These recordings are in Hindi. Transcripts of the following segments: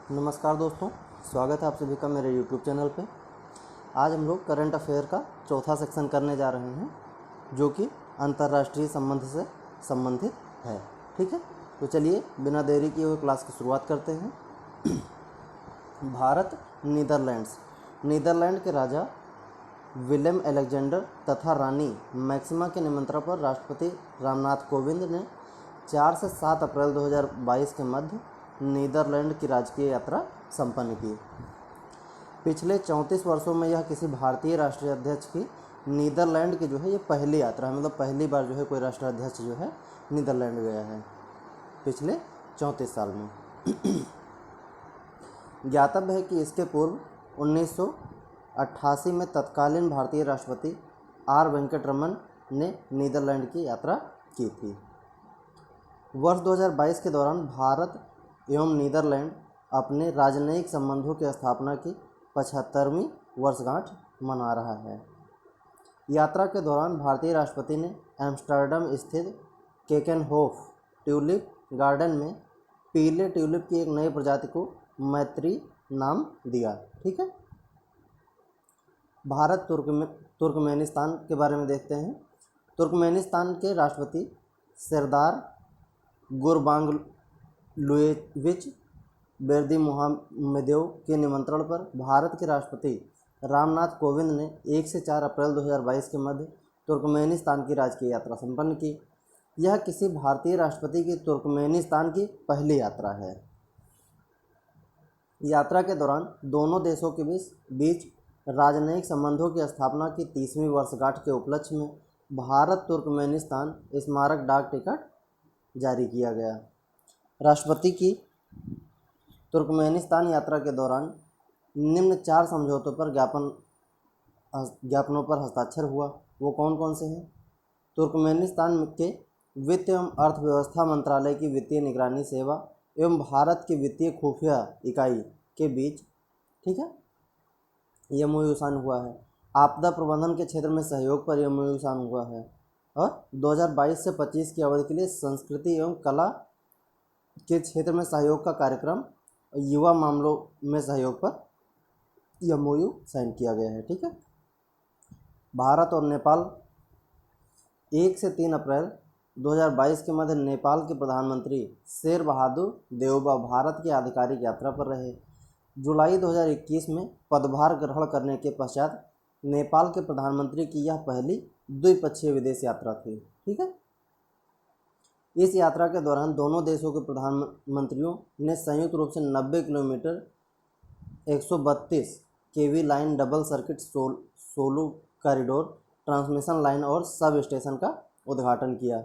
नमस्कार दोस्तों, स्वागत है आप सभी का मेरे YouTube चैनल पे। आज हम लोग करंट अफेयर का चौथा सेक्शन करने जा रहे हैं, जो कि अंतर्राष्ट्रीय संबंध से संबंधित है। ठीक है, तो चलिए बिना देरी किए हुए क्लास की शुरुआत करते हैं। भारत नीदरलैंड के राजा विलेम अलेक्जेंडर तथा रानी मैक्सिमा के निमंत्रण पर राष्ट्रपति रामनाथ कोविंद ने 4 से 7 अप्रैल 2022 के मध्य नीदरलैंड की राजकीय यात्रा संपन्न की। पिछले 34 वर्षों में यह किसी भारतीय राष्ट्रीय अध्यक्ष की नीदरलैंड की जो है ये पहली यात्रा है। मतलब पहली बार जो है कोई राष्ट्राध्यक्ष जो है नीदरलैंड गया है पिछले 34 साल में। ज्ञातव्य है कि इसके पूर्व 1988 में तत्कालीन भारतीय राष्ट्रपति आर वेंकटरमन ने नीदरलैंड की यात्रा की थी। वर्ष 2022 के दौरान भारत एवं नीदरलैंड अपने राजनयिक संबंधों की स्थापना की 75वीं वर्षगांठ मना रहा है। यात्रा के दौरान भारतीय राष्ट्रपति ने एम्स्टर्डम स्थित केकेनहोफ ट्यूलिप गार्डन में पीले ट्यूलिप की एक नई प्रजाति को मैत्री नाम दिया। ठीक है, भारत तुर्कमेनिस्तान के बारे में देखते हैं। तुर्कमेनिस्तान के राष्ट्रपति सरदार गुरबांगलुएविच बेर्दिमुहामेदोव के निमंत्रण पर भारत के राष्ट्रपति रामनाथ कोविंद ने 1 से 4 अप्रैल 2022 के मध्य तुर्कमेनिस्तान की राजकीय यात्रा संपन्न की। यह किसी भारतीय राष्ट्रपति की तुर्कमेनिस्तान की पहली यात्रा है। यात्रा के दौरान दोनों देशों के बीच राजनयिक संबंधों की स्थापना की 30वीं वर्षगांठ के उपलक्ष्य में भारत तुर्कमेनिस्तान स्मारक डाक टिकट जारी किया गया। राष्ट्रपति की तुर्कमेनिस्तान यात्रा के दौरान निम्न 4 समझौतों पर ज्ञापनों पर हस्ताक्षर हुआ। वो कौन कौन से हैं? तुर्कमेनिस्तान के वित्त एवं अर्थव्यवस्था मंत्रालय की वित्तीय निगरानी सेवा एवं भारत की वित्तीय खुफिया इकाई के बीच, ठीक है, यह MOU साइन हुआ है। आपदा प्रबंधन के क्षेत्र में सहयोग पर यह MOU साइन हुआ है। और 2022 से 25 की अवधि के लिए संस्कृति एवं कला के क्षेत्र में सहयोग का कार्यक्रम, युवा मामलों में सहयोग पर यह MOU साइन किया गया है। ठीक है, भारत और नेपाल 1 से 3 अप्रैल 2022 के मध्य नेपाल के प्रधानमंत्री शेर बहादुर देउबा भारत की आधिकारिक यात्रा पर रहे। जुलाई 2021 में पदभार ग्रहण करने के पश्चात नेपाल के प्रधानमंत्री की यह पहली द्विपक्षीय विदेश यात्रा थी। ठीक है, इस यात्रा के दौरान दोनों देशों के प्रधानमंत्रियों ने संयुक्त रूप से 90 kilometre 132 kV line, double circuit Solu corridor, transmission line और सब स्टेशन का उद्घाटन किया।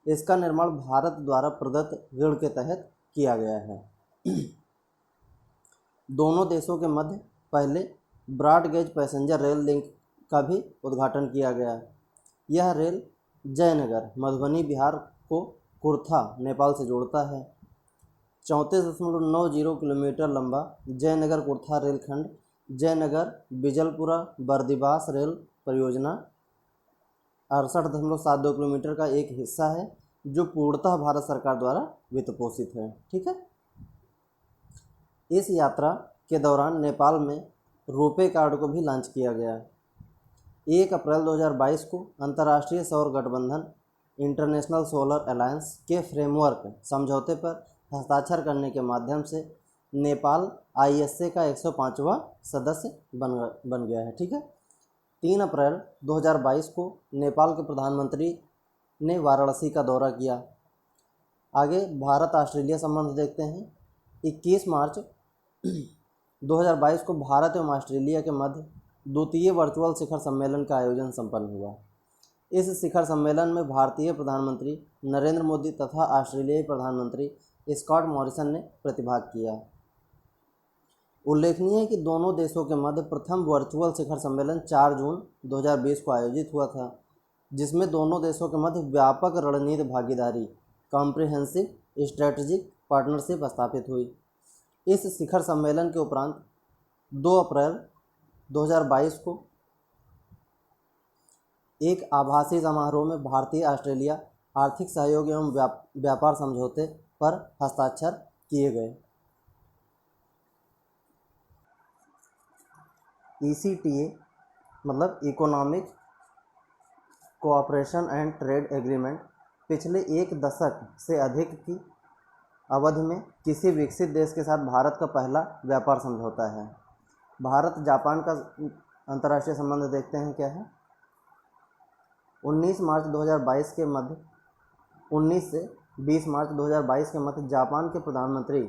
इसका निर्माण भारत द्वारा प्रदत्त ऋण के तहत किया गया है। दोनों देशों के मध्य पहले broad gauge passenger rail link का भी उद्घाटन किया गया। यह रेल जयनगर मधुबनी बिहार को कुर्था नेपाल से जोड़ता है। 34.90 किलोमीटर लंबा जयनगर कुर्था रेलखंड जयनगर बिजलपुरा बर्दिवास रेल परियोजना 68.72 किलोमीटर का एक हिस्सा है, जो पूर्णतः भारत सरकार द्वारा वित्त पोषित है। ठीक है, इस यात्रा के दौरान नेपाल में रुपे कार्ड को भी लॉन्च किया गया। 1 अप्रैल 2022 को अंतर्राष्ट्रीय सौर गठबंधन इंटरनेशनल सोलर अलायंस के फ्रेमवर्क समझौते पर हस्ताक्षर करने के माध्यम से नेपाल ISA का 105वां सदस्य बन गया है। ठीक है, 3 अप्रैल 2022 को नेपाल के प्रधानमंत्री ने वाराणसी का दौरा किया। आगे भारत ऑस्ट्रेलिया संबंध देखते हैं। 21 मार्च 2022 को भारत एवं ऑस्ट्रेलिया के मध्य द्वितीय वर्चुअल शिखर सम्मेलन का आयोजन संपन्न हुआ। इस शिखर सम्मेलन में भारतीय प्रधानमंत्री नरेंद्र मोदी तथा ऑस्ट्रेलियाई प्रधानमंत्री स्कॉट मॉरिसन ने प्रतिभाग किया। उल्लेखनीय है कि दोनों देशों के मध्य प्रथम वर्चुअल शिखर सम्मेलन 4 जून 2020 को आयोजित हुआ था, जिसमें दोनों देशों के मध्य व्यापक रणनीतिक भागीदारी कॉम्प्रिहेंसिव स्ट्रेटेजिक पार्टनरशिप स्थापित हुई। इस शिखर सम्मेलन के उपरांत 2 अप्रैल 2022 को एक आभासी समारोह में भारतीय ऑस्ट्रेलिया आर्थिक सहयोग एवं व्यापार समझौते पर हस्ताक्षर किए गए। ECTA मतलब economic cooperation and trade agreement पिछले एक दशक से अधिक की अवधि में किसी विकसित देश के साथ भारत का पहला व्यापार समझौता है। भारत जापान का अंतर्राष्ट्रीय संबंध देखते हैं क्या है। 19 मार्च 2022 के मध्य 19 से 20 मार्च 2022 के मध्य जापान के प्रधानमंत्री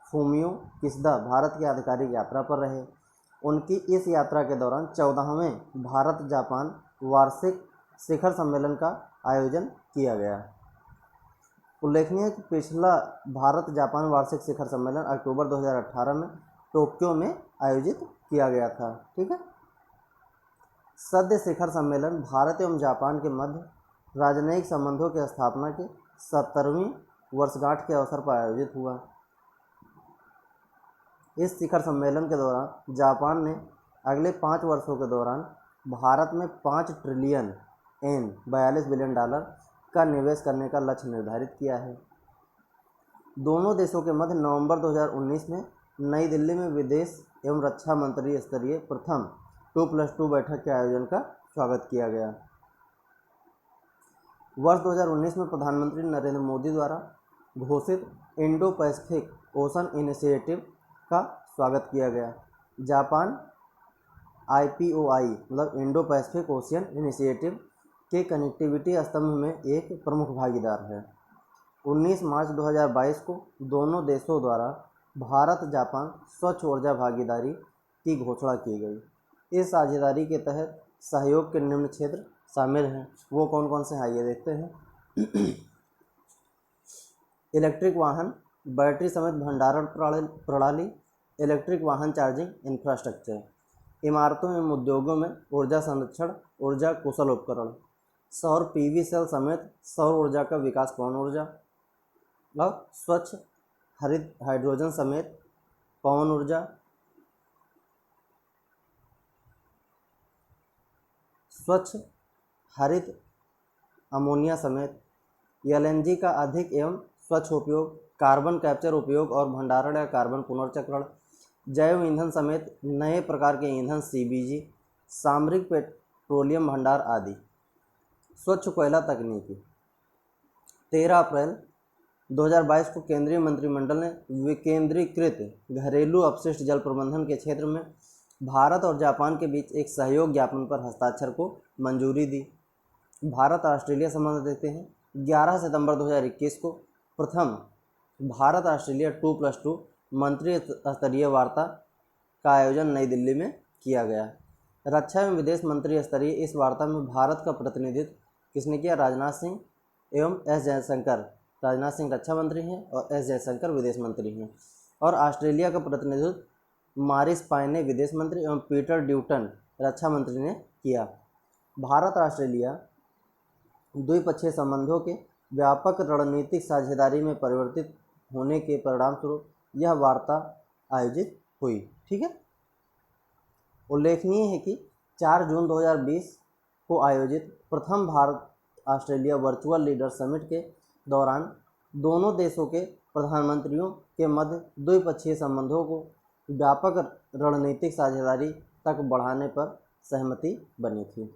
फूमियो किशिदा भारत की आधिकारिक यात्रा पर रहे। उनकी इस यात्रा के दौरान 14वें भारत जापान वार्षिक शिखर सम्मेलन का आयोजन किया गया। उल्लेखनीय है कि पिछला भारत जापान वार्षिक शिखर सम्मेलन अक्टूबर 2018 में टोक्यो में आयोजित किया गया था। ठीक है। सद्य शिखर सम्मेलन भारत एवं जापान के मध्य राजनयिक संबंधों की स्थापना के 70वीं वर्षगांठ के अवसर पर आयोजित हुआ। इस शिखर सम्मेलन के दौरान जापान ने अगले 5 वर्षों के दौरान भारत में 5 ट्रिलियन एन $42 बिलियन का निवेश करने का लक्ष्य निर्धारित किया है। दोनों देशों के मध्य नवंबर 2019 में नई दिल्ली में विदेश एवं रक्षा मंत्री स्तरीय प्रथम 2+2 बैठक के आयोजन का स्वागत किया गया। वर्ष 2019 में प्रधानमंत्री नरेंद्र मोदी द्वारा घोषित इंडो पैसिफिक ओशन इनिशिएटिव का स्वागत किया गया। जापान IPOI मतलब इंडो पैसिफिक ओशियन इनिशिएटिव के कनेक्टिविटी स्तंभ में एक प्रमुख भागीदार है। 19 मार्च 2022 को दोनों देशों द्वारा भारत जापान स्वच्छ ऊर्जा भागीदारी की घोषणा की गई। इस साझेदारी के तहत सहयोग के निम्न क्षेत्र शामिल हैं। वो कौन कौन से हैं आइए देखते हैं। इलेक्ट्रिक वाहन, बैटरी समेत भंडारण प्रणाली, इलेक्ट्रिक वाहन चार्जिंग इंफ्रास्ट्रक्चर, इमारतों एवं उद्योगों में ऊर्जा संरक्षण, ऊर्जा कुशल उपकरण, सौर PV सेल समेत सौर ऊर्जा का विकास, पवन ऊर्जा और स्वच्छ हरित हाइड्रोजन समेत पवन ऊर्जा, स्वच्छ हरित अमोनिया समेत LNG का अधिक एवं स्वच्छ उपयोग, कार्बन कैप्चर उपयोग और भंडारण या कार्बन पुनर्चक्रण, जैव ईंधन समेत नए प्रकार के ईंधन CBG, सामरिक पेट्रोलियम भंडार आदि। स्वच्छ कोयला तकनीकी 13 अप्रैल 2022 को केंद्रीय मंत्रिमंडल ने विकेंद्रीकृत घरेलू अपशिष्ट जल प्रबंधन के क्षेत्र में भारत और जापान के बीच एक सहयोग ज्ञापन पर हस्ताक्षर को मंजूरी दी। भारत ऑस्ट्रेलिया संबंध देखते हैं। 11 सितंबर 2021 को प्रथम भारत ऑस्ट्रेलिया 2+2 मंत्री स्तरीय वार्ता का आयोजन नई दिल्ली में किया गया। रक्षा एवं विदेश मंत्री स्तरीय इस वार्ता में भारत का प्रतिनिधित्व किसने किया? राजनाथ सिंह एवं S जयशंकर। राजनाथ सिंह रक्षा मंत्री हैं और S जयशंकर विदेश मंत्री हैं। और ऑस्ट्रेलिया का प्रतिनिधित्व मारिस पायने विदेश मंत्री एवं पीटर ड्यूटन रक्षा मंत्री ने किया। भारत ऑस्ट्रेलिया द्विपक्षीय संबंधों के व्यापक रणनीतिक साझेदारी में परिवर्तित होने के परिणामस्वरूप यह वार्ता आयोजित हुई। ठीक है। उल्लेखनीय है कि 4 जून 2020 को आयोजित प्रथम Bharat Australia virtual leader summit के दौरान दोनों देशों के प्रधानमंत्रियों के मध्य द्विपक्षीय संबंधों को व्यापक रणनीतिक साझेदारी तक बढ़ाने पर सहमति बनी थी।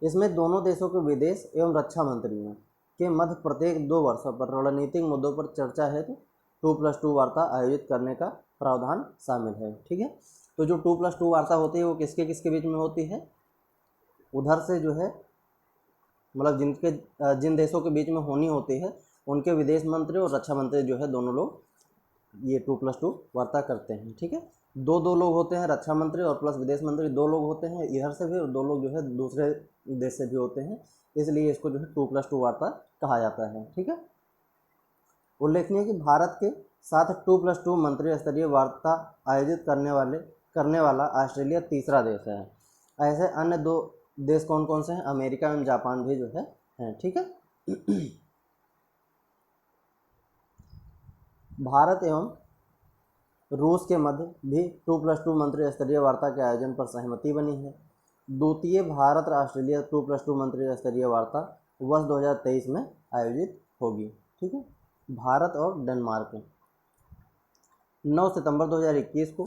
इसमें दोनों देशों के विदेश एवं रक्षा मंत्रियों के मध्य प्रत्येक 2 वर्षों पर रणनीतिक मुद्दों पर चर्चा हेतु 2+2 वार्ता आयोजित करने का प्रावधान शामिल है। ठीक है। तो जो 2+2 वार्ता होती है वो किसके किसके बीच में होती है? उधर से जो है मतलब जिन देशों के बीच में होनी होती है उनके विदेश मंत्री और रक्षा मंत्री जो है दोनों लोग ये 2+2 वार्ता करते हैं। ठीक है। 2 लोग होते हैं, रक्षा मंत्री और प्लस विदेश मंत्री 2 लोग होते हैं इधर से भी और 2 लोग जो है दूसरे देश से भी होते हैं, इसलिए इसको जो है 2+2 वार्ता कहा जाता है। ठीक है। उल्लेखनीय कि भारत के साथ 2+2 मंत्री स्तरीय वार्ता आयोजित करने वाला ऑस्ट्रेलिया तीसरा देश है। ऐसे अन्य 2 देश कौन कौन से हैं? अमेरिका एवं जापान भी जो है हैं। ठीक है। भारत एवं रूस के मध्य भी 2+2 मंत्री स्तरीय वार्ता के आयोजन पर सहमति बनी है। द्वितीय भारत ऑस्ट्रेलिया 2+2 मंत्री स्तरीय वार्ता वर्ष 2023 में आयोजित होगी। ठीक है। भारत और डेनमार्क 9 सितंबर 2021 को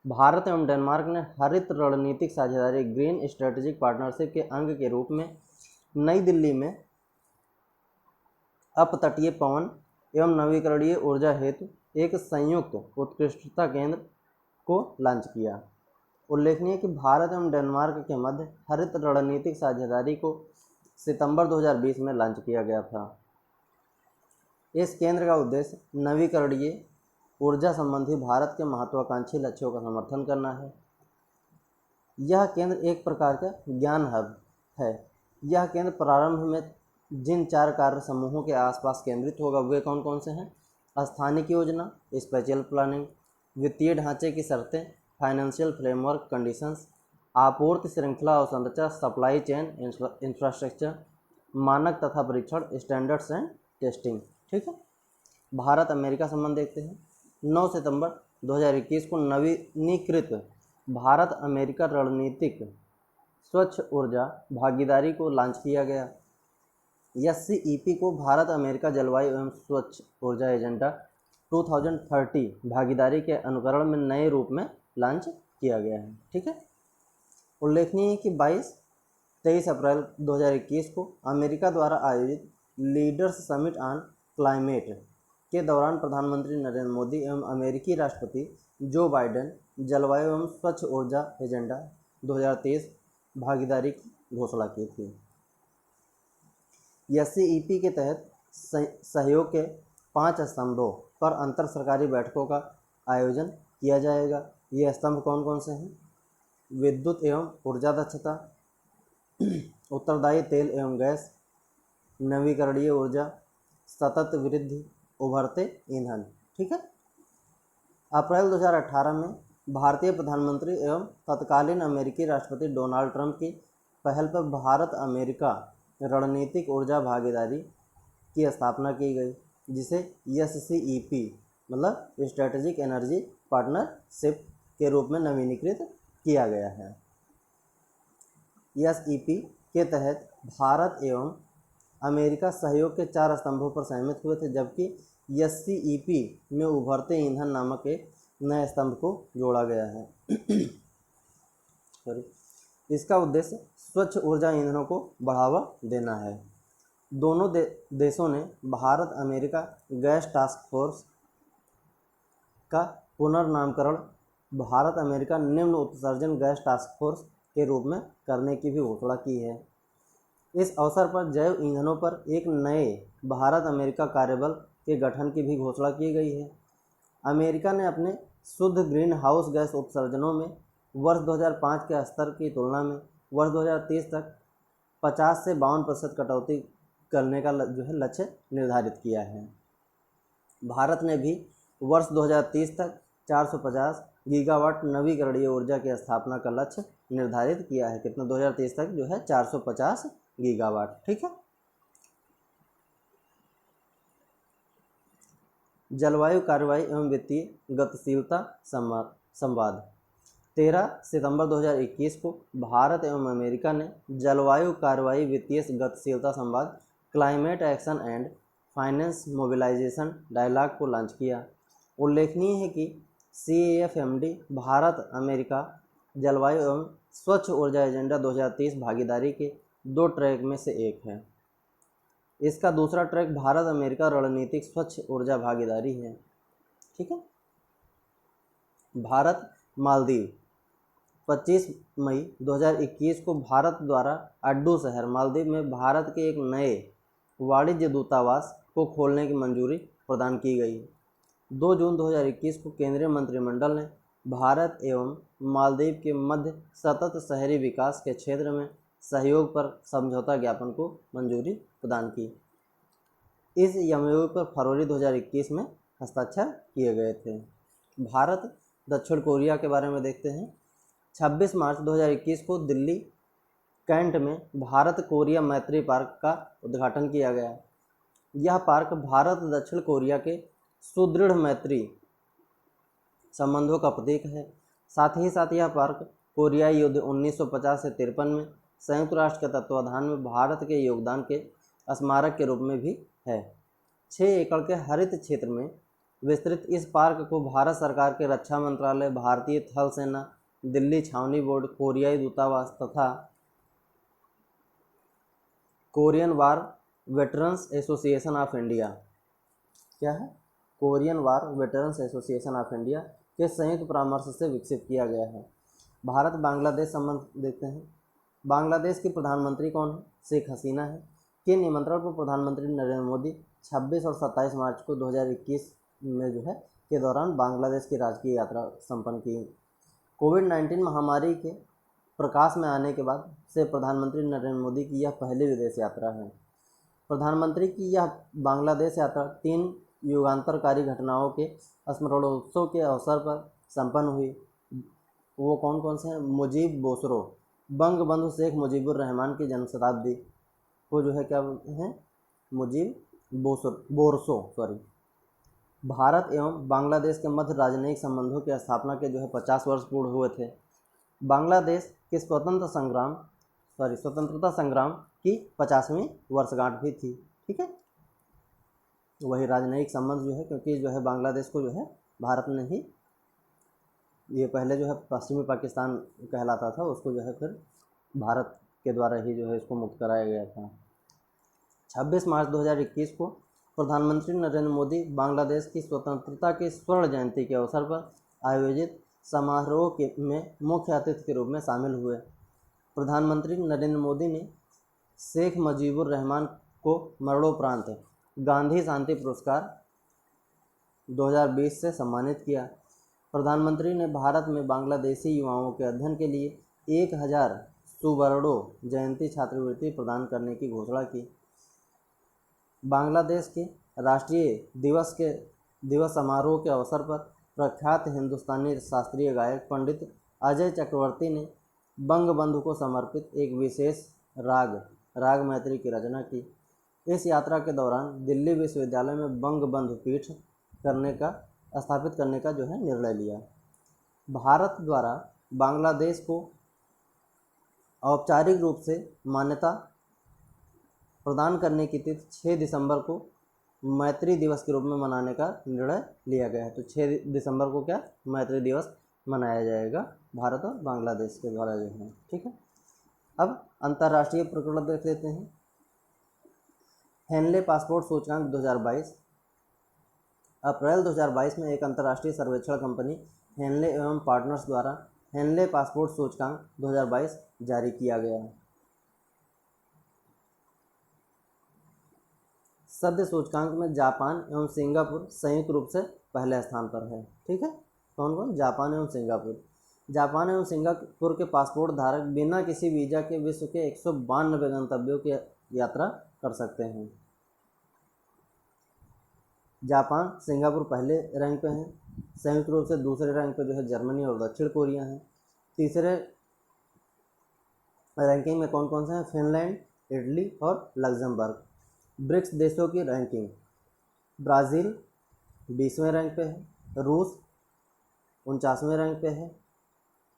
भारत एवं डेनमार्क ने हरित रणनीतिक साझेदारी ग्रीन स्ट्रेटेजिक पार्टनरशिप के अंग के रूप में नई दिल्ली में अपतटीय पवन एवं नवीकरणीय ऊर्जा हेतु एक संयुक्त उत्कृष्टता केंद्र को लॉन्च किया। उल्लेखनीय है कि भारत एवं डेनमार्क के मध्य हरित रणनीतिक साझेदारी को सितंबर 2020 में लॉन्च किया गया था। इस केंद्र का उद्देश्य नवीकरणीय ऊर्जा संबंधी भारत के महत्वाकांक्षी लक्ष्यों का समर्थन करना है। यह केंद्र एक प्रकार का ज्ञान हब है। यह केंद्र प्रारंभ में जिन 4 कार्य समूहों के आसपास केंद्रित होगा वे कौन कौन से हैं? स्थानिक योजना, स्पेशल प्लानिंग, वित्तीय ढांचे की शर्तें, फाइनेंशियल फ्रेमवर्क कंडीशंस, आपूर्ति श्रृंखला और संरचना, सप्लाई चेन इंफ्रास्ट्रक्चर, मानक तथा परीक्षण, स्टैंडर्ड्स एंड टेस्टिंग। ठीक है। भारत अमेरिका संबंध देखते हैं। 9 सितंबर 2021 को नवीनीकृत भारत अमेरिका रणनीतिक स्वच्छ ऊर्जा भागीदारी को लॉन्च किया गया। SCEP को भारत अमेरिका जलवायु एवं स्वच्छ ऊर्जा एजेंडा 2030 भागीदारी के अनुकरण में नए रूप में लॉन्च किया गया है। ठीक है। उल्लेखनीय है कि 23 अप्रैल 2021 को अमेरिका द्वारा आयोजित लीडर्स समिट ऑन क्लाइमेट के दौरान प्रधानमंत्री नरेंद्र मोदी एवं अमेरिकी राष्ट्रपति जो बाइडेन जलवायु एवं स्वच्छ ऊर्जा एजेंडा 2023 भागीदारी की घोषणा की थी। SCEP के तहत सहयोग के 5 स्तंभों पर अंतर सरकारी बैठकों का आयोजन किया जाएगा। ये स्तंभ कौन कौन से हैं? विद्युत एवं ऊर्जा दक्षता, उत्तरदायी तेल एवं गैस, नवीकरणीय ऊर्जा, सतत वृद्धि, उभरते ईंधन। ठीक है। अप्रैल 2018 में भारतीय प्रधानमंत्री एवं तत्कालीन अमेरिकी राष्ट्रपति डोनाल्ड ट्रंप की पहल पर भारत अमेरिका रणनीतिक ऊर्जा भागीदारी की स्थापना की गई, जिसे SCEP मतलब स्ट्रेटेजिक एनर्जी पार्टनरशिप के रूप में नवीनीकृत किया गया है। SCEP के तहत भारत एवं अमेरिका सहयोग के 4 स्तंभों पर सहमत हुए थे, जबकि SCEP में उभरते ईंधन नामक एक नए स्तंभ को जोड़ा गया है। इसका उद्देश्य स्वच्छ ऊर्जा ईंधनों को बढ़ावा देना है। दोनों देशों ने Bharat America gas task force का पुनर्नामकरण भारत अमेरिका निम्न उत्सर्जन गैस टास्क फोर्स के रूप में करने की भी घोषणा की है। इस अवसर पर जैव ईंधनों पर एक नए भारत अमेरिका कार्यबल के गठन की भी घोषणा की गई है। अमेरिका ने अपने शुद्ध ग्रीन हाउस गैस उत्सर्जनों में वर्ष 2005 के स्तर की तुलना में वर्ष 2030 तक 50 से 52% कटौती करने का लक्ष्य निर्धारित किया है। भारत ने भी वर्ष 2030 तक 450 गीगावाट नवीकरणीय ऊर्जा की स्थापना का लक्ष्य निर्धारित किया है। कितना? 2030 तक 450 गीगावाट। ठीक है। जलवायु कार्रवाई एवं वित्तीय गतिशीलता संवाद 13 सितंबर 2021 को भारत एवं अमेरिका ने जलवायु कार्रवाई वित्तीय गतिशीलता संवाद climate action and finance mobilisation dialogue को लॉन्च किया। उल्लेखनीय है कि CAFMD भारत अमेरिका जलवायु एवं स्वच्छ ऊर्जा एजेंडा 2030 भागीदारी के 2 ट्रैक में से एक है। इसका दूसरा ट्रैक भारत अमेरिका रणनीतिक स्वच्छ ऊर्जा भागीदारी है। ठीक है। भारत मालदीव 25 मई 2021 को भारत द्वारा अड्डू शहर मालदीव में भारत के एक नए वाणिज्य दूतावास को खोलने की मंजूरी प्रदान की गई। 2 जून 2021 को केंद्रीय मंत्रिमंडल ने भारत एवं मालदीव के मध्य सतत शहरी विकास के क्षेत्र में सहयोग पर समझौता ज्ञापन को मंजूरी प्रदान की। इस MOU पर फरवरी 2021 में हस्ताक्षर किए गए थे। भारत दक्षिण कोरिया के बारे में देखते हैं। 26 मार्च 2021 को दिल्ली कैंट में भारत कोरिया मैत्री पार्क का उद्घाटन किया गया। यह पार्क भारत दक्षिण कोरिया के सुदृढ़ मैत्री संबंधों का प्रतीक है। साथ ही साथ यह पार्क कोरियाई युद्ध 1950 से 53 में संयुक्त राष्ट्र के तत्वाधान में भारत के योगदान के स्मारक के रूप में भी है। 6 एकड़ के हरित क्षेत्र में विस्तृत इस पार्क को भारत सरकार के रक्षा मंत्रालय, भारतीय थल सेना, दिल्ली छावनी बोर्ड, कोरियाई दूतावास तथा Korean war veterans association of India, क्या है, Korean war veterans association of India के संयुक्त परामर्श से विकसित किया गया है। भारत बांग्लादेश संबंध देखते हैं। बांग्लादेश की प्रधानमंत्री कौन है? शेख हसीना है। के निमंत्रण पर प्रधानमंत्री नरेंद्र मोदी 26 और 27 मार्च को 2021 में जो है के दौरान बांग्लादेश की राजकीय यात्रा संपन्न की। कोविड-19 महामारी के प्रकाश में आने के बाद से प्रधानमंत्री नरेंद्र मोदी की यह पहली विदेश यात्रा है। प्रधानमंत्री की यह बांग्लादेश यात्रा 3 युगांतरकारी घटनाओं के स्मरणोत्सव के अवसर पर संपन्न हुई। वो कौन कौन से हैं? मुजीब बोसरो, बंगबंधु शेख मुजीबुर रहमान की जन्म शताब्दी को जो है क्या है, मुजीब बोरसो भारत एवं बांग्लादेश के मध्य राजनयिक संबंधों की स्थापना के जो है 50 वर्ष पूर्ण हुए थे। बांग्लादेश के स्वतंत्रता संग्राम की 50वीं वर्षगांठ भी थी। ठीक है, वही राजनयिक संबंध जो है, क्योंकि जो है बांग्लादेश को जो है भारत ने ही, ये पहले जो है पश्चिमी पाकिस्तान कहलाता था, उसको जो है फिर भारत के द्वारा ही जो है इसको मुक्त कराया गया था। 26 मार्च 2021 को प्रधानमंत्री नरेंद्र मोदी बांग्लादेश की स्वतंत्रता की स्वर्ण जयंती के अवसर पर आयोजित समारोह में मुख्य अतिथि के रूप में शामिल हुए। प्रधानमंत्री नरेंद्र मोदी ने शेख मुजीबुर रहमान को मरणोपरांत गांधी शांति पुरस्कार 2020 से सम्मानित किया। प्रधानमंत्री ने भारत में बांग्लादेशी युवाओं के अध्ययन के लिए 1000 सुवर्णो जयंती छात्रवृत्ति प्रदान करने की घोषणा की। बांग्लादेश के राष्ट्रीय दिवस समारोह के अवसर पर प्रख्यात हिंदुस्तानी शास्त्रीय गायक पंडित अजय चक्रवर्ती ने बंगबंधु को समर्पित एक विशेष राग मैत्री की रचना की। इस यात्रा के दौरान दिल्ली विश्वविद्यालय में बंगबंधु पीठ स्थापित करने का जो है निर्णय लिया। भारत द्वारा बांग्लादेश को औपचारिक रूप से मान्यता प्रदान करने की तिथि 6 दिसंबर को मैत्री दिवस के रूप में मनाने का निर्णय लिया गया है। तो 6 दिसंबर को क्या मैत्री दिवस मनाया जाएगा भारत और बांग्लादेश के द्वारा जो है। ठीक है, अब अंतर्राष्ट्रीय प्रकरण देख लेते हैं। हेनले पासपोर्ट सूचकांक 2022। अप्रैल 2022 में एक अंतर्राष्ट्रीय सर्वेक्षण कंपनी हेनले एवं पार्टनर्स द्वारा हेनले पासपोर्ट सूचकांक 2022 जारी किया गया है। सद्य सूचकांक में जापान एवं सिंगापुर संयुक्त रूप से पहले स्थान पर है। ठीक है, कौन कौन? जापान एवं सिंगापुर। जापान एवं सिंगापुर के पासपोर्ट धारक बिना किसी वीज़ा के विश्व के 192 गंतव्यों की यात्रा कर सकते हैं। जापान, सिंगापुर पहले रैंक पे हैं। संयुक्त रूप से दूसरे रैंक पे जो है जर्मनी और दक्षिण कोरिया हैं। तीसरे रैंकिंग में कौन कौन से हैं? फिनलैंड, इटली और लग्जमबर्ग। ब्रिक्स देशों की रैंकिंग, ब्राज़ील 20वें रैंक पे है, रूस 49वें रैंक पे है,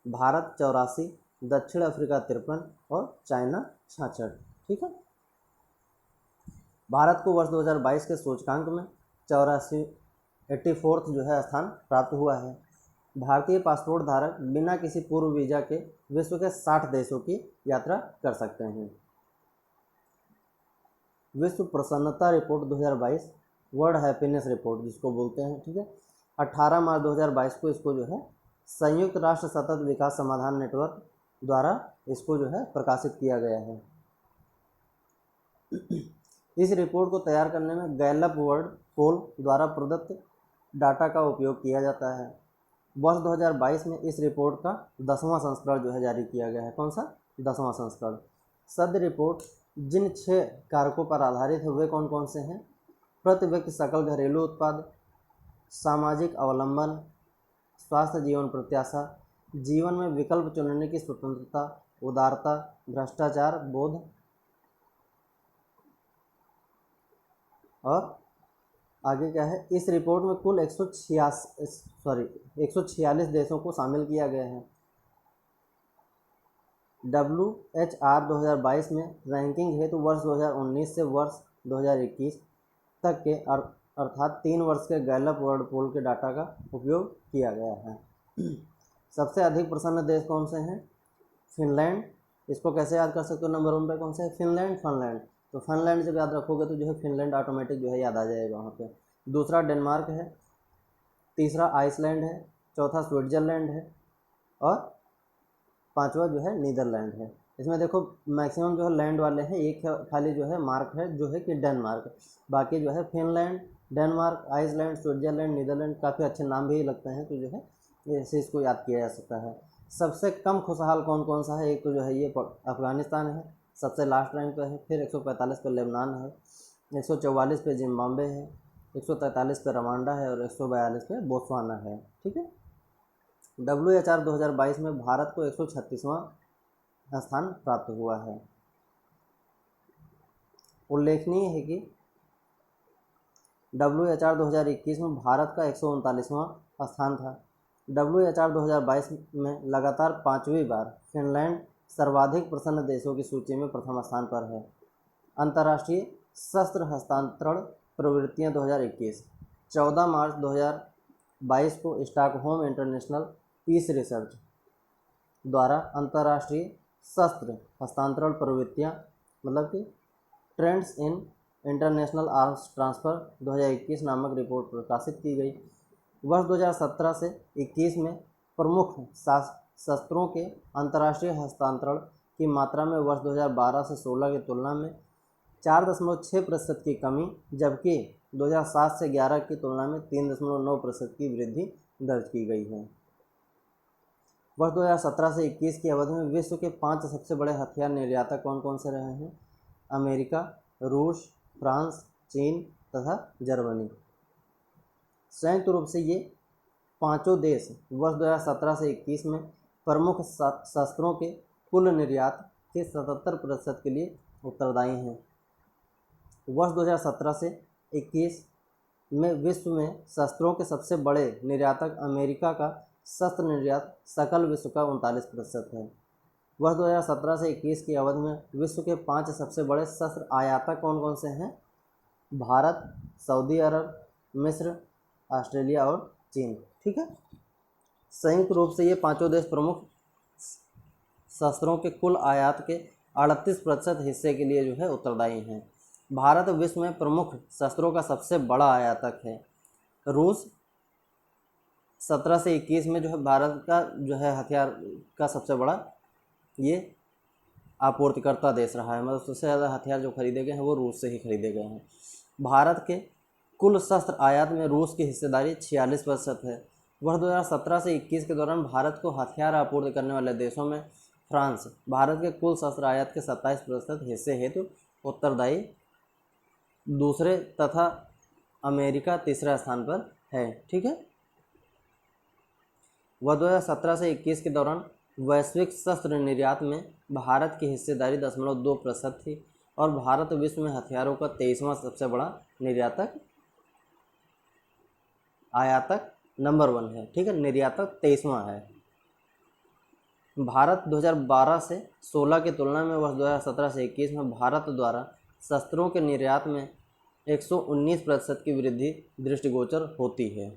भारत 84, दक्षिण अफ्रीका 53 और चाइना 66। ठीक है, भारत को वर्ष 2022 के सूचकांक में 84 जो है स्थान प्राप्त हुआ है। भारतीय पासपोर्ट धारक बिना किसी पूर्व वीज़ा के विश्व के 60 देशों की यात्रा कर सकते हैं। विश्व प्रसन्नता रिपोर्ट 2022, वर्ल्ड हैप्पीनेस रिपोर्ट जिसको बोलते हैं। ठीक है, 18 मार्च 2022 को इसको जो है संयुक्त राष्ट्र सतत विकास समाधान नेटवर्क द्वारा इसको जो है प्रकाशित किया गया है। इस रिपोर्ट को तैयार करने में गैलप वर्ल्ड पोल द्वारा प्रदत्त डाटा का उपयोग किया जाता है। वर्ष 2022 में इस रिपोर्ट का 10वां संस्करण जो है जारी किया गया है। कौन सा? 10वां संस्करण। सद्य रिपोर्ट जिन 6 कारकों पर आधारित है वे कौन कौन से हैं? प्रति व्यक्ति सकल घरेलू उत्पाद, सामाजिक अवलंबन, स्वास्थ्य जीवन प्रत्याशा, जीवन में विकल्प चुनने की स्वतंत्रता, उदारता, भ्रष्टाचार बोध और आगे क्या है? इस रिपोर्ट में कुल 146 देशों को शामिल किया गया है। WHR 2022 में रैंकिंग हेतु वर्ष 2019 से वर्ष 2021 तक के अर्थात 3 वर्ष के गैलप वर्ल्ड पोल के डाटा का उपयोग किया गया है। सबसे अधिक प्रसन्न देश कौन से हैं? फिनलैंड। इसको कैसे याद कर सकते हो? नंबर 1 पे कौन सा है? फिनलैंड। तो फिनलैंड जब याद रखोगे तो जो है फिनलैंड ऑटोमेटिक जो है याद आ जाएगा वहाँ पे। दूसरा डेनमार्क है, तीसरा आइसलैंड है, चौथा स्विट्जरलैंड है और पांचवा जो है नीदरलैंड है। इसमें देखो मैक्सिमम जो है लैंड वाले हैं, एक खाली जो है मार्क है जो है कि डेनमार्क, बाकी जो है Finland, Denmark, Iceland, Switzerland, Netherlands. काफ़ी अच्छे नाम भी लगते हैं, तो जो है ऐसे इसको याद किया जा सकता है। सबसे कम खुशहाल कौन कौन सा है? एक तो जो है ये अफगानिस्तान है, सबसे लास्ट रैंक पे है। फिर 145 पे लेबनान है, 144 पे जिम्बाब्वे है, 143 पे रवांडा है और 142 पे बोत्सवाना है। ठीक है। WHR 2022 में भारत को 136वां स्थान प्राप्त हुआ है। उल्लेखनीय है कि WHR 2021 में भारत का 139वां स्थान था। WHR 2022 में लगातार 5वीं बार फिनलैंड सर्वाधिक प्रसन्न देशों की सूची में प्रथम स्थान पर है। अंतर्राष्ट्रीय शस्त्र हस्तांतरण प्रवृत्तियां 2021 14 मार्च 2022 को स्टॉकहोम इंटरनेशनल पीस रिसर्च द्वारा अंतर्राष्ट्रीय शस्त्र हस्तांतरण प्रवृत्तियां मतलब कि trends in international arms transfer 2021 नामक रिपोर्ट प्रकाशित की गई। वर्ष 2017 से 21 में प्रमुख शस्त्रों के अंतर्राष्ट्रीय हस्तांतरण की मात्रा में वर्ष 2012 से 16 की तुलना में 4.6% की कमी, जबकि 2007 से 11 की तुलना में 3.9% की वृद्धि दर्ज की गई है। वर्ष 2017 से 21 की अवधि में विश्व के 5 सबसे बड़े हथियार निर्यातक कौन कौन से रहे हैं? अमेरिका, रूस, फ्रांस, चीन तथा जर्मनी। संयुक्त रूप से ये पांचों देश वर्ष 2017 से 21 में प्रमुख शस्त्रों के कुल निर्यात के 77% के लिए उत्तरदायी हैं। वर्ष 2017 से 21 में विश्व में शस्त्रों के सबसे बड़े निर्यातक अमेरिका का शस्त्र निर्यात सकल विश्व का 39% है। वर्ष 2017 से 21 की अवधि में विश्व के 5 सबसे बड़े शस्त्र आयातक कौन कौन से हैं? भारत, सऊदी अरब, मिस्र, ऑस्ट्रेलिया और चीन। ठीक है। संयुक्त रूप से ये पांचों देश प्रमुख शस्त्रों के कुल आयात के 38% हिस्से के लिए जो है उत्तरदायी हैं। भारत विश्व में प्रमुख शस्त्रों का सबसे बड़ा आयातक है। रूस 17 से 21 में जो है भारत का जो है हथियार का सबसे बड़ा ये आपूर्तिकर्ता देश रहा है, मतलब सबसे ज़्यादा हथियार जो खरीदे गए हैं वो रूस से ही खरीदे गए हैं। भारत के कुल शस्त्र आयात में रूस की हिस्सेदारी 46% है। वर्ष 2017 से 21 के दौरान भारत को हथियार आपूर्ति करने वाले देशों में फ्रांस भारत के कुल शस्त्र आयात के 27% हिस्से हेतु उत्तरदायी दूसरे तथा अमेरिका तीसरे स्थान पर है। ठीक है। वर्ष 2017 से 21 के दौरान वैश्विक शस्त्र निर्यात में भारत की हिस्सेदारी 0.2% थी और भारत विश्व में हथियारों का 23वां सबसे बड़ा निर्यातक आयातक नंबर 1 है। ठीक है। निर्यातक 23वां है। भारत 2012 से 16 की तुलना में वर्ष 2017 से 21 में भारत द्वारा शस्त्रों के निर्यात में 119% की वृद्धि दृष्टिगोचर होती है।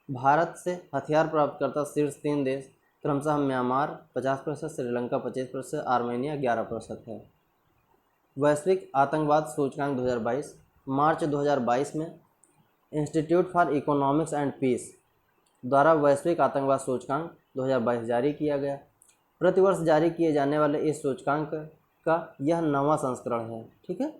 भारत से हथियार प्राप्त करता शीर्ष 3 देश क्रमशः म्यांमार 50%, श्रीलंका 25%, आर्मेनिया 11% है। वैश्विक आतंकवाद सूचकांक 2022 मार्च 2022 में Institute for Economics and Peace द्वारा वैश्विक आतंकवाद सूचकांक 2022 जारी किया गया। प्रतिवर्ष जारी किए जाने वाले इस सूचकांक का यह 9वां संस्करण है। ठीक है।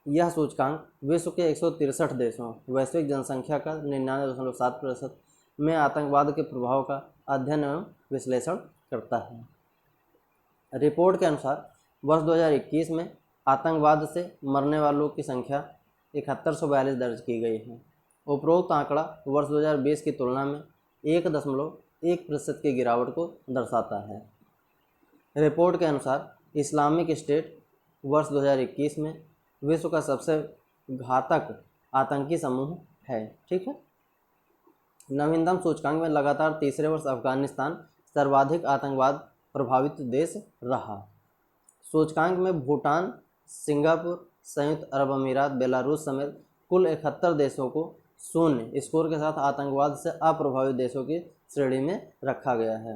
यह सूचकांक विश्व के 163 देशों वैश्विक जनसंख्या का 99.7% में आतंकवाद के प्रभाव का अध्ययन एवं विश्लेषण करता है। रिपोर्ट के अनुसार वर्ष 2021 में आतंकवाद से मरने वालों की संख्या 7142 दर्ज की गई है। उपरोक्त आंकड़ा वर्ष 2020 की तुलना में 1.1% की गिरावट को दर्शाता है। रिपोर्ट के अनुसार इस्लामिक स्टेट वर्ष 2021 में विश्व का सबसे घातक आतंकी समूह है। ठीक है। नवीनतम सूचकांक में लगातार तीसरे वर्ष अफगानिस्तान सर्वाधिक आतंकवाद प्रभावित देश रहा। सूचकांक में भूटान, सिंगापुर, संयुक्त अरब अमीरात, बेलारूस समेत कुल 71 देशों को 0 स्कोर के साथ आतंकवाद से अप्रभावित देशों की श्रेणी में रखा गया है।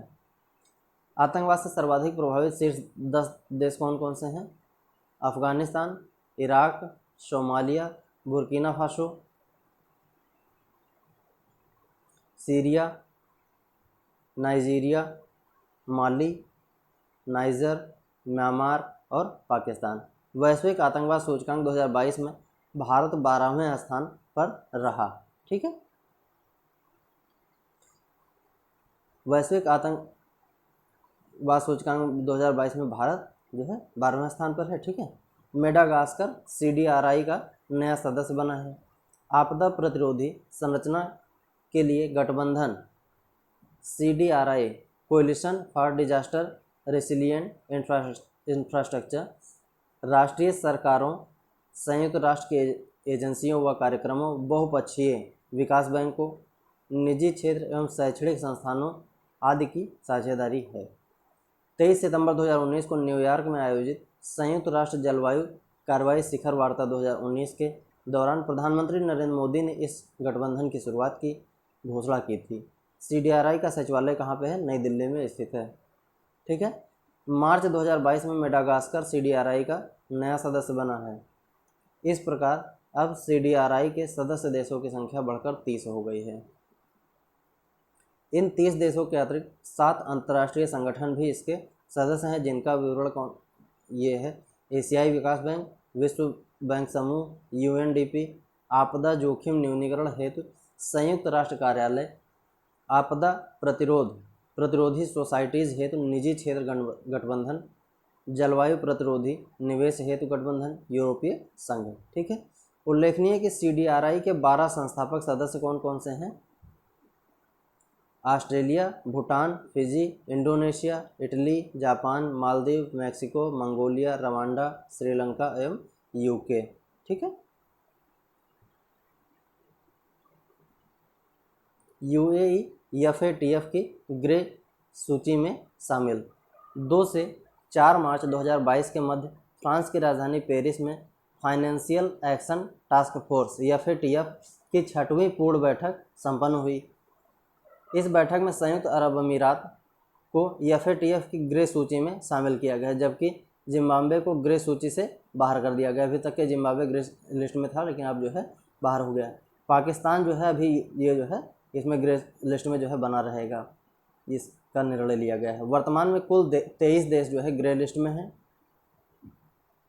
आतंकवाद से सर्वाधिक प्रभावित शीर्ष 10 देश कौन कौन से हैं? Afghanistan, Iraq, Somalia, Burkina Faso, Syria, Nigeria, Mali, Niger, Myanmar और पाकिस्तान। वैश्विक आतंकवाद सूचकांक 2022 में भारत 12वें स्थान पर रहा। ठीक है, वैश्विक आतंकवाद सूचकांक 2022 में भारत जो है 12वें स्थान पर है। ठीक है, मेडागास्कर CDRI का नया सदस्य बना है। आपदा प्रतिरोधी संरचना के लिए गठबंधन CDRI coalition for disaster resilient infrastructure राष्ट्रीय सरकारों, संयुक्त राष्ट्र की एजेंसियों व कार्यक्रमों, बहुपक्षीय विकास बैंकों, निजी क्षेत्र एवं शैक्षणिक संस्थानों आदि की साझेदारी है। 23 सितंबर 2019 को न्यूयॉर्क में आयोजित संयुक्त राष्ट्र जलवायु कार्रवाई शिखर वार्ता 2019 के दौरान प्रधानमंत्री नरेंद्र मोदी ने इस गठबंधन की शुरुआत की घोषणा की थी। CDRI का सचिवालय कहाँ पे है? नई दिल्ली में स्थित है। ठीक है, मार्च 2022 में मेडागास्कर CDRI का नया सदस्य बना है। इस प्रकार अब CDRI के सदस्य देशों की संख्या बढ़कर 30 हो गई है। इन 30 देशों के अतिरिक्त 7 अंतर्राष्ट्रीय संगठन भी इसके सदस्य हैं, जिनका विवरण ये है: एशियाई विकास बैंक, विश्व बैंक समूह, UNDP, आपदा जोखिम न्यूनीकरण हेतु संयुक्त राष्ट्र कार्यालय, आपदा प्रतिरोधी सोसाइटीज़ हेतु निजी क्षेत्र गठबंधन, जलवायु प्रतिरोधी निवेश हेतु गठबंधन, यूरोपीय संघ। ठीक है, उल्लेखनीय है कि CDRI के 12 संस्थापक सदस्य कौन कौन से हैं? Australia, Bhutan, Fiji, Indonesia, Italy, Japan, Maldives, Mexico, Mongolia, Rwanda, Sri Lanka एवं UK। ठीक है, UAE FATF की ग्रे सूची में शामिल। 2 से 4 मार्च 2022 के मध्य फ्रांस की राजधानी पेरिस में financial action task force FATF की 6वीं पूर्ण बैठक संपन्न हुई। इस बैठक में संयुक्त अरब अमीरात को FATF की ग्रे सूची में शामिल किया गया, जबकि जिम्बाब्वे को ग्रे सूची से बाहर कर दिया गया। अभी तक के जिम्बाब्वे ग्रे लिस्ट में था, लेकिन अब जो है बाहर हो गया। पाकिस्तान जो है अभी ये जो है इसमें ग्रे लिस्ट में जो है बना रहेगा, इसका निर्णय लिया गया है। वर्तमान में कुल 23 देश जो है ग्रे लिस्ट में हैं।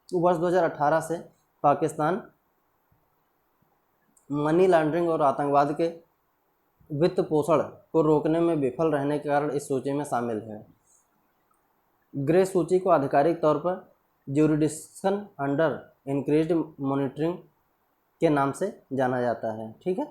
वर्ष 2018 से पाकिस्तान मनी लॉन्ड्रिंग और आतंकवाद के वित्त पोषण को रोकने में विफल रहने के कारण इस सूची में शामिल है। ग्रे सूची को आधिकारिक तौर पर ज्यूरिडिक्शन अंडर इंक्रीज्ड मॉनिटरिंग के नाम से जाना जाता है। ठीक है,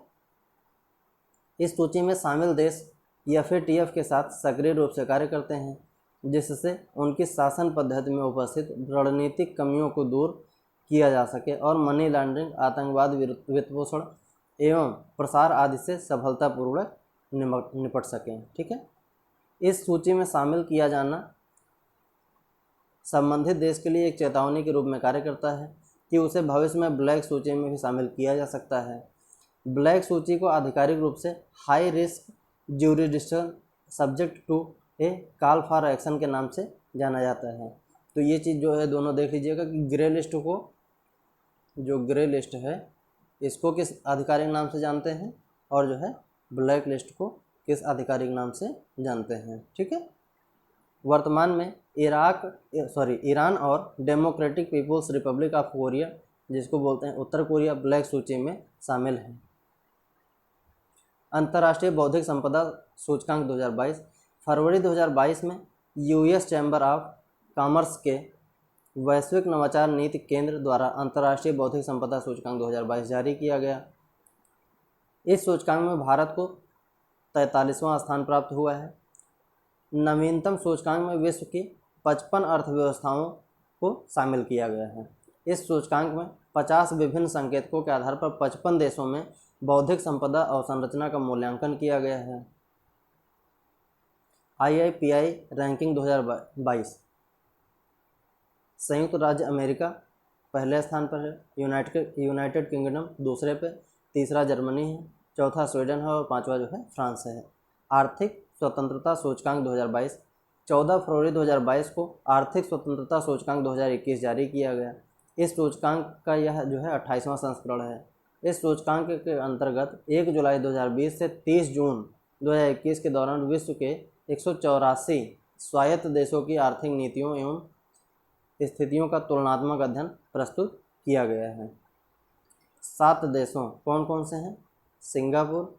इस सूची में शामिल देश FATF के साथ सक्रिय रूप से कार्य करते हैं, जिससे उनकी शासन पद्धति में उपस्थित रणनीतिक कमियों को दूर किया जा सके और मनी लॉन्ड्रिंग, आतंकवाद, वित्तपोषण एवं प्रसार आदि से सफलतापूर्वक निपट सकें। ठीक है, इस सूची में शामिल किया जाना संबंधित देश के लिए एक चेतावनी के रूप में कार्य करता है कि उसे भविष्य में ब्लैक सूची में भी शामिल किया जा सकता है। ब्लैक सूची को आधिकारिक रूप से high risk jurisdiction subject to a call for action के नाम से जाना जाता है। तो ये चीज़ जो है दोनों देख लीजिएगा कि ग्रे लिस्ट को, जो ग्रे लिस्ट है इसको किस आधिकारिक नाम से जानते हैं और जो है ब्लैक लिस्ट को किस आधिकारिक नाम से जानते हैं। ठीक है, वर्तमान में ईरान और Democratic People's Republic of Korea, जिसको बोलते हैं उत्तर कोरिया, ब्लैक सूची में शामिल है। अंतर्राष्ट्रीय बौद्धिक संपदा सूचकांक 2022 फरवरी 2022 में US चैम्बर ऑफ कॉमर्स के वैश्विक नवाचार नीति केंद्र द्वारा अंतर्राष्ट्रीय बौद्धिक संपदा सूचकांक 2022 जारी किया गया। इस सूचकांक में भारत को 43वां स्थान प्राप्त हुआ है। नवीनतम सूचकांक में विश्व की 55 अर्थव्यवस्थाओं को शामिल किया गया है। इस सूचकांक में 50 विभिन्न संकेतकों के आधार पर 55 देशों में बौद्धिक संपदा अवसंरचना का मूल्यांकन किया गया है। IIPI रैंकिंग 2022 संयुक्त राज्य अमेरिका पहले स्थान पर है, यूनाइटेड किंगडम दूसरे पे, तीसरा जर्मनी है, चौथा स्वीडन है और पांचवा जो है फ्रांस है। आर्थिक स्वतंत्रता सूचकांक 2022, 14 फरवरी 2022 को आर्थिक स्वतंत्रता सूचकांक 2021 जारी किया गया। इस सूचकांक का यह जो है 28वां संस्करण है। इस सूचकांक के अंतर्गत 1 जुलाई 2020 से 30 जून 2021 के दौरान विश्व के 184 स्वायत्त देशों की आर्थिक नीतियों एवं स्थितियों का तुलनात्मक अध्ययन प्रस्तुत किया गया है। 7 देशों कौन कौन से हैं? Singapore,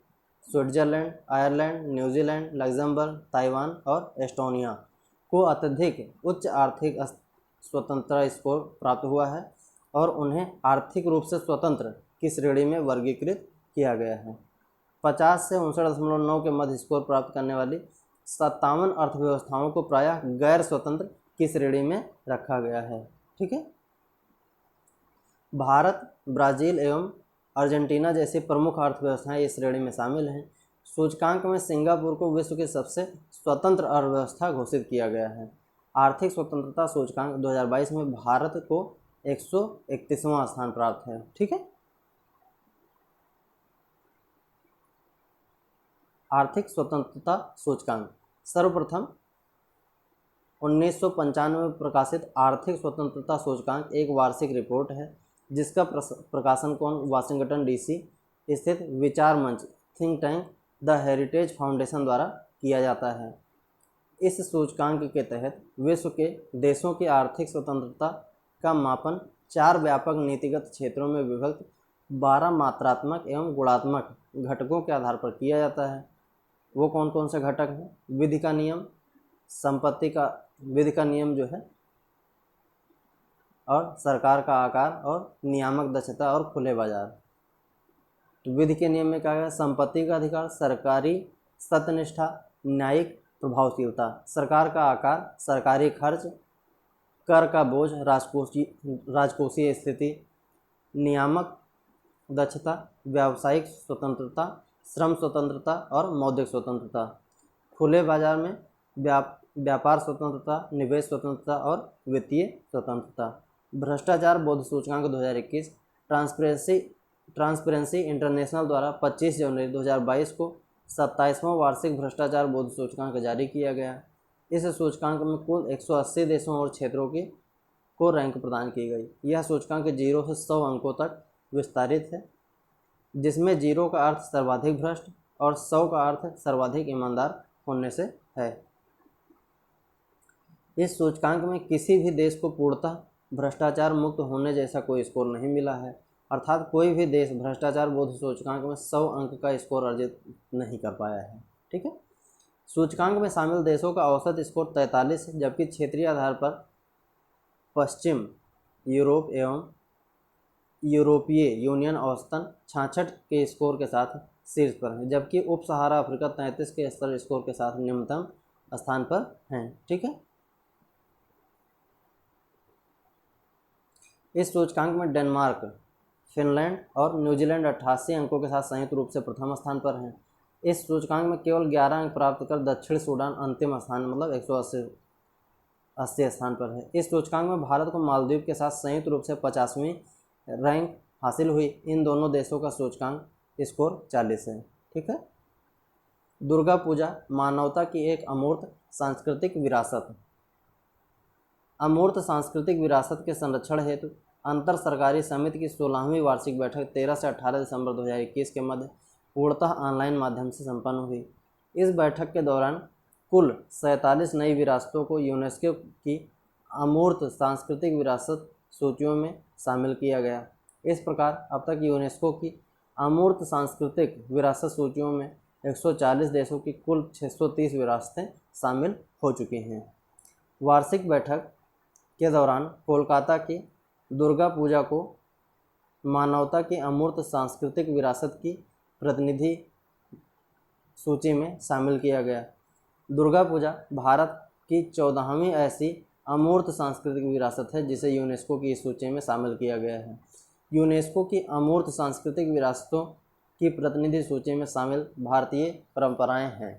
Switzerland, Ireland, New Zealand, Luxembourg, Taiwan और एस्टोनिया को अत्यधिक उच्च आर्थिक स्वतंत्रता स्कोर प्राप्त हुआ है और उन्हें आर्थिक रूप से स्वतंत्र की श्रेणी में वर्गीकृत किया गया है। 50 से 59.9 के मध्य स्कोर प्राप्त करने वाली 57 अर्थव्यवस्थाओं को प्रायः गैर स्वतंत्र की श्रेणी में रखा गया है। ठीक है। भारत, ब्राज़ील एवं अर्जेंटीना जैसी प्रमुख अर्थव्यवस्थाएं इस श्रेणी में शामिल हैं। सूचकांक में सिंगापुर को विश्व की सबसे स्वतंत्र अर्थव्यवस्था घोषित किया गया है। आर्थिक स्वतंत्रता सूचकांक 2022 में भारत को 131वां स्थान प्राप्त है। ठीक है। आर्थिक स्वतंत्रता सूचकांक सर्वप्रथम 1995 में प्रकाशित आर्थिक स्वतंत्रता सूचकांक एक वार्षिक रिपोर्ट है जिसका प्रकाशन कौन वाशिंगटन डीसी स्थित विचार मंच think tank the heritage foundation द्वारा किया जाता है। इस सूचकांक के तहत विश्व के देशों की आर्थिक स्वतंत्रता का मापन 4 व्यापक नीतिगत क्षेत्रों में विभक्त 12 मात्रात्मक एवं गुणात्मक घटकों के आधार पर किया जाता है। वो कौन कौन से घटक हैं? विधि का नियम, विधि का नियम जो है, और सरकार का आकार और नियामक दक्षता और खुले बाजार। तो विधि के नियम में क्या है? संपत्ति का अधिकार, सरकारी सत्यनिष्ठा, न्यायिक प्रभावशीलता, सरकार का आकार, सरकारी खर्च, कर का बोझ, राजकोषीय स्थिति, नियामक दक्षता, व्यावसायिक स्वतंत्रता, श्रम स्वतंत्रता और मौद्रिक स्वतंत्रता। खुले बाजार में व्यापार स्वतंत्रता, निवेश स्वतंत्रता और वित्तीय स्वतंत्रता। भ्रष्टाचार बोध सूचकांक 2021 ट्रांसपेरेंसी इंटरनेशनल द्वारा 25 जनवरी 2022 को 27वां वार्षिक भ्रष्टाचार बोध सूचकांक जारी किया गया। इस सूचकांक में कुल 180 देशों और क्षेत्रों को रैंक प्रदान की गई। यह सूचकांक 0 से 100 अंकों तक विस्तारित है, जिसमें 0 का अर्थ सर्वाधिक भ्रष्ट और 100 का अर्थ सर्वाधिक ईमानदार होने से है। इस सूचकांक में किसी भी देश को पूर्णतः भ्रष्टाचार मुक्त होने जैसा कोई स्कोर नहीं मिला है, अर्थात कोई भी देश भ्रष्टाचार बोध सूचकांक में 100 अंक का स्कोर अर्जित नहीं कर पाया है। ठीक है। सूचकांक में शामिल देशों का औसत स्कोर 43 है, जबकि क्षेत्रीय आधार पर पश्चिम यूरोप एवं यूरोपीय यूनियन औसतन 66 के स्कोर के साथ शीर्ष पर है, जबकि उप सहारा अफ्रीका 33 के स्तर स्कोर के साथ निम्नतम स्थान पर हैं। ठीक है। इस सूचकांक में डेनमार्क, फिनलैंड और न्यूजीलैंड 88 अंकों के साथ संयुक्त रूप से प्रथम स्थान पर हैं। इस सूचकांक में केवल 11 अंक प्राप्त कर दक्षिण सूडान अंतिम स्थान मतलब 180 स्थान पर है। इस सूचकांक में भारत को मालदीव के साथ संयुक्त रूप से 50वीं रैंक हासिल हुई। इन दोनों देशों का सूचकांक स्कोर 40 है। ठीक है। दुर्गा पूजा मानवता की एक अमूर्त सांस्कृतिक विरासत। अमूर्त सांस्कृतिक विरासत के संरक्षण हेतु अंतर सरकारी समिति की 16वीं वार्षिक बैठक 13 से 18 दिसंबर 2021 के मध्य पूर्णतः ऑनलाइन माध्यम से संपन्न हुई। इस बैठक के दौरान कुल 47 नई विरासतों को यूनेस्को की अमूर्त सांस्कृतिक विरासत सूचियों में शामिल किया गया। इस प्रकार अब तक यूनेस्को की अमूर्त सांस्कृतिक विरासत सूचियों में 140 देशों की कुल 630 विरासतें शामिल हो चुकी हैं। वार्षिक बैठक के दौरान कोलकाता की दुर्गा पूजा को मानवता की अमूर्त सांस्कृतिक विरासत की प्रतिनिधि सूची में शामिल किया गया। दुर्गा पूजा भारत की 14वीं ऐसी अमूर्त सांस्कृतिक विरासत है जिसे यूनेस्को की इस सूची में शामिल किया गया है। यूनेस्को की अमूर्त सांस्कृतिक विरासतों की प्रतिनिधि सूची में शामिल भारतीय परंपराएं हैं: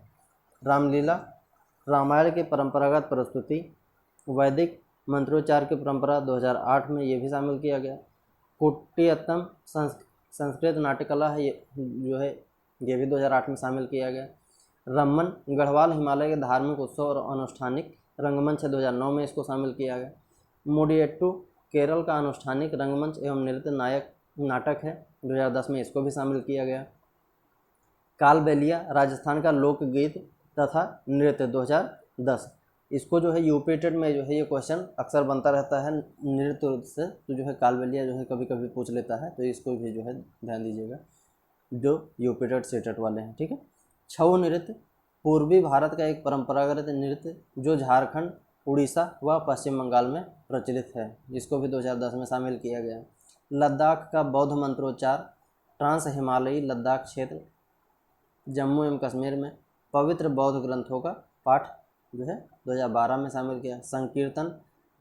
रामलीला, रामायण की परंपरागत प्रस्तुति, वैदिक मंत्रोच्चार की परंपरा 2008 में ये भी शामिल किया गया। कुटियात्तम संस्कृत नाट्यकला है, ये जो है ये भी 2008 में शामिल किया गया। रम्मन गढ़वाल हिमालय के धार्मिक उत्सव और अनुष्ठानिक रंगमंच है, 2009 में इसको शामिल किया गया। मुडियट्टू केरल का अनुष्ठानिक रंगमंच एवं नृत्य नाटक है, 2010 में इसको भी शामिल किया गया। कालबेलिया राजस्थान का लोकगीत तथा नृत्य, 2010, इसको जो है यूपी टेट में जो है ये क्वेश्चन अक्सर बनता रहता है नृत्य से, तो जो है कालबेलिया जो है कभी कभी पूछ लेता है, तो इसको भी जो है ध्यान दीजिएगा जो यूपी टेट सेटेट वाले हैं, ठीक है। छऊ नृत्य पूर्वी भारत का एक परंपरागत नृत्य जो झारखंड, उड़ीसा व पश्चिम बंगाल में प्रचलित है, जिसको भी 2010 में शामिल किया गया। लद्दाख का बौद्ध मंत्रोच्चार ट्रांस हिमालयी लद्दाख क्षेत्र जम्मू एवं कश्मीर में पवित्र बौद्ध ग्रंथों का पाठ जो है 2012 में शामिल किया। संकीर्तन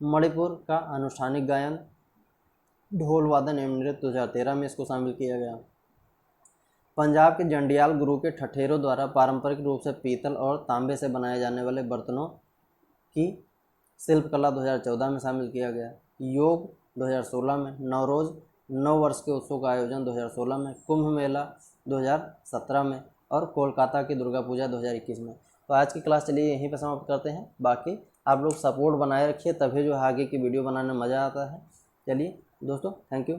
मणिपुर का अनुष्ठानिक गायन ढोल वादन एवं नृत्य 2013 में इसको शामिल किया गया। पंजाब के जंडियाल गुरु के ठठेरों द्वारा पारंपरिक रूप से पीतल और तांबे से बनाए जाने वाले बर्तनों की शिल्पकला 2014 में शामिल किया गया। योग 2016 में, नवरोज नव वर्ष के उत्सव का आयोजन 2016 में, कुंभ मेला 2017 में और कोलकाता की दुर्गा पूजा 2021 में। तो आज की क्लास चलिए यहीं पर समाप्त करते हैं। बाकी आप लोग सपोर्ट बनाए रखिए, तभी जो आगे की वीडियो बनाने में मज़ा आता है। चलिए दोस्तों, थैंक यू।